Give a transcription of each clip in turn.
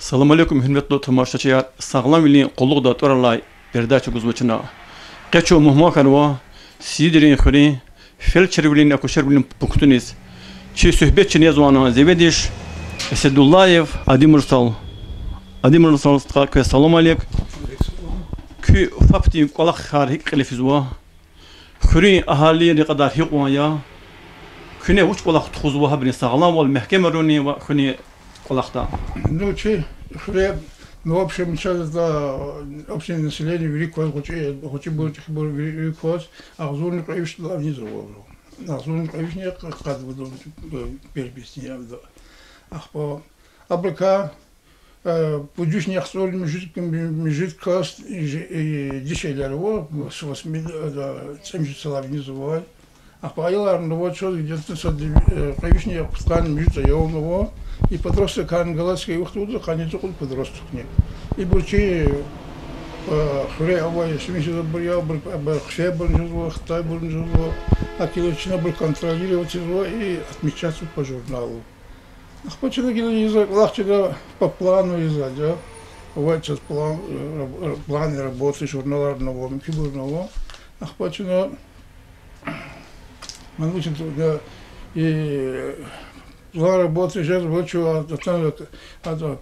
Assalamu alaikum hürmetli tamaşaçılar. Sağlam ilin qolluk da toralay perdaçı guzmaçına. Qaço muhmakarwa sidirin xuri felçer bilin akuşer bilin punktunis. Çi söhbetçi yazwana zevediş Esedullayev Adi Mursal. Adi Mursal ka salam aleyk. Kü fapti qolaq xarhik qilifizwa. Xuri ahali ne kadar hiqwa ya. Küne uç qolaq tuxuzwa habni sağlam ol mahkeme roni va xuni qolaqta. Ну, хлеб, ну, в общем, сейчас, да, общее население великое, хочет быть великое, а Азурный Краевич туда внизу вложил. Азурный Краевич не как бы переписни, да. Абрика, пудюш не ахсоль, межит каст, дешевле его, с 70 села внизу вложил. Ayılarında bu çok güzel kayışını yaptıklarını müjde yoğunluğu и подросток английский ухтуду каницу кул подросток не и бурчи хре авай смешно буря хше буржуа хтай буржуа акилочно был контролировать его и отмечаться по журналу почему гилиза лахчида по плану изадя бывает сейчас планы работы журналарного микибурного почему мы учим и два работы сейчас вот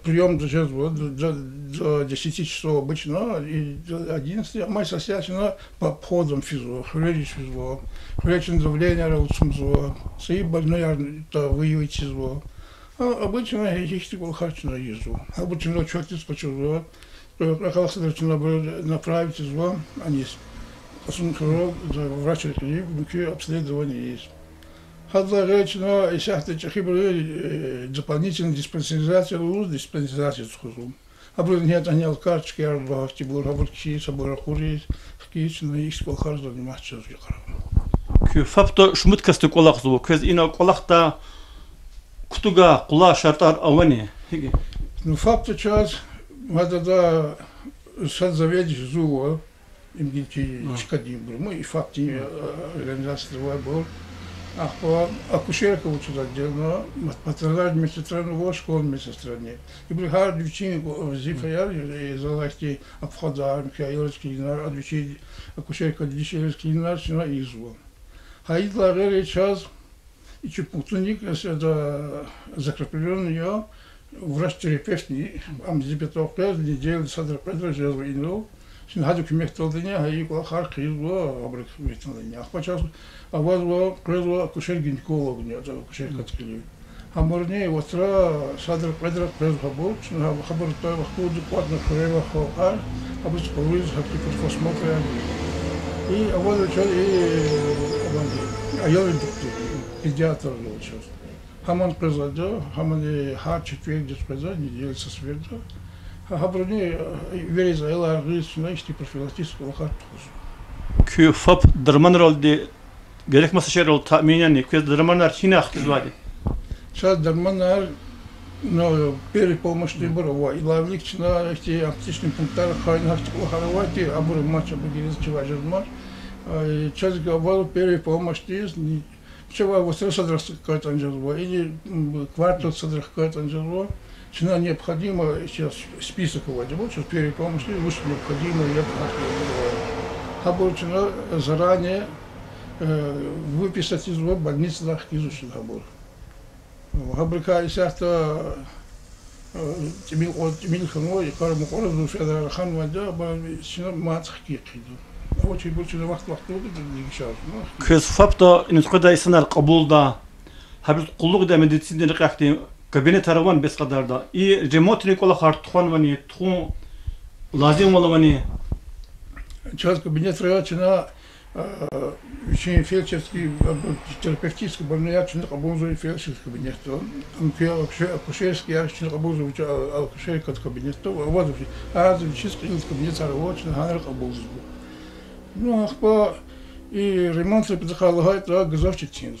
прием сейчас вот до 10 часов обычно и до 11 мать состоятельно по обходам физо хрелич физо хреличное давление работает свои больные то выявить физо обычно их типа харчно езжу обычно человек спочивает оказывается направить физо они врач обследование есть. Hadla rečeno, išahte čahibri дополнительная диспансеризация, диспансеризация схожу. А было нет, они алкарчики, арбахти, бурабурки, сабурахури, хкично, их сколхар заниматься жихаром. Кю фапто шмуткасты колах зу, кез ина колахта кутуга кула шартар авани. Ну фапто час, надо да сад заведешь зуо, им гильки чкадим был, мы и фапти организация был. Акушерка учит отдельно, патронаж медсестры, школа медсестры. И бригада девчонок зифаяр, и залазки обхода, Михаиловский динар, отвечает акушерка Дишевский динар, сюда изво. А идла час, и чепутник, это закрепленный я, врач-терапевт, амзибетов класс, неделю садрапедра, жезл инул. Şimdi hadi kümektolduğunu hayır kulaklar kıyılıyor, abrak kümektolduğunu. Akbaças avazlo, krezlo, akuşer ginekologu ne, akuşer katkılıyor. Hamurne, otra sadr pedra krez habur, şimdi habur toy vaktu dikkat nakreva khokar, abus koruiz hakiki kosmotra. И avazlo çal ayol doktor, pediatr olacak. Haman krezado, haman har çekvek dispreza, nedel sasverdo. Habrini veririz aylar rızkına işte profilaktik olarak Kü fap dırman rolde gerekmesi şey rol tahminen ne? Kü dırmanlar Çin'e aktif vadi. Сейчас дерманар, но перепомощный борова, и лавлик чина эти аптечные пункты хайна хахтикухаровати, абур матч абугирис чуважермар. Сейчас говорю перепомощный, чего вот сразу какой-то анжело, или квартал садрах какой-то анжело. Цена необходима, сейчас список вводим, сейчас перепомощный, лучше необходимо, я бы цена заранее выписать из больницы на изучить хабор. Хабрика из это Тимил Ханой и Карму Корозу, Федор Хан Вадя, цена мацхки. Очень больше на вахт не сейчас. Кыз фапта инсқада исанар қабулда, хабил құллық да медицинный қақти кабинет тарван без кадарда и ремонтный кола хартхон вани тху лазим валавани сейчас кабинет рачина очень фельдшерский терапевтический больной чин работает фельдшерский кабинет он акушерский чин работает акушерский кабинет вот фельдшерский кабинет рабочий ханер работает ну ахпа и ремонт предохраняет газовчик тин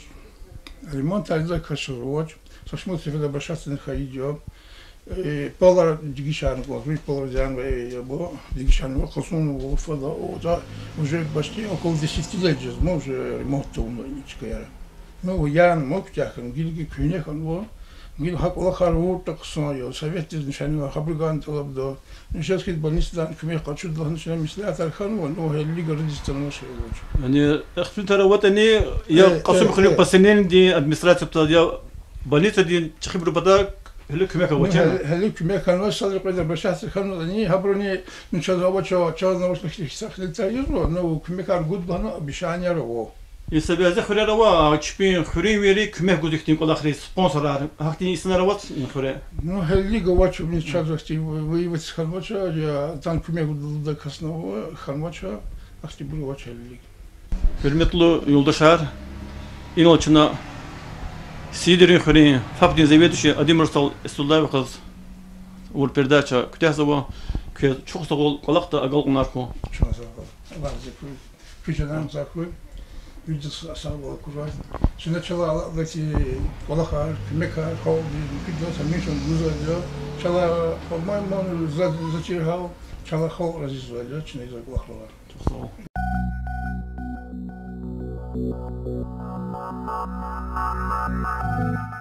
ремонт альзак хашуроч Сашмутся в обращаться идем. Полар дигишан был, полар дян был, дигишан был, хосун был, фото уже почти около 10 лет, мы уже ремонт умничка. Ну, ян мог тяхан, гильги кюнехан был, Gil hak ola karvur da kısmıyor. Sovyet nişanı fabrikan dolabda. Nişaskit banistan küme kaçırdılar nişanı misli atarkan var. O helli Gürcistan'a şey olacak. Yani اختلتر وطني يا قسم خليق بسنين دي ادمنستراتيف بتاع يا بنيت دي تخبر بدا هل كمك وجه هل كمه كان وصل قدر بشاس كانوا ني هبرني نشاز هو تشاز نوش نخلي سخل تايرو نو كمه كار جود بنا بشان يرو يسبي هذا خير روا تشبين خري ويري كمه قدكتين كل اخر سبونسر هاكتي سنه وات خري نو هل جواتش من تشازستي وي ويت خلواتش يا تان كمه قد da kasna خلواتش اختي بلو واتش هل Hürmetli yoldaşlar, inolçuna Sidirin xuri, fabdin zevetuşi Adimirsal Estullayev kız ur perdaça kütahzava ki çok sağ kolakta agal onarko. Çok sağ ol. Var zikru. Küçeden zakru. Yüce sağ ol kurat. Şimdi çala daki kolakar, mekar, hol bir samission güzel. Çala formal man zaçir hal. Çala hol aziz var. Çine zakulaklar. Çok sağ ol. Thank you.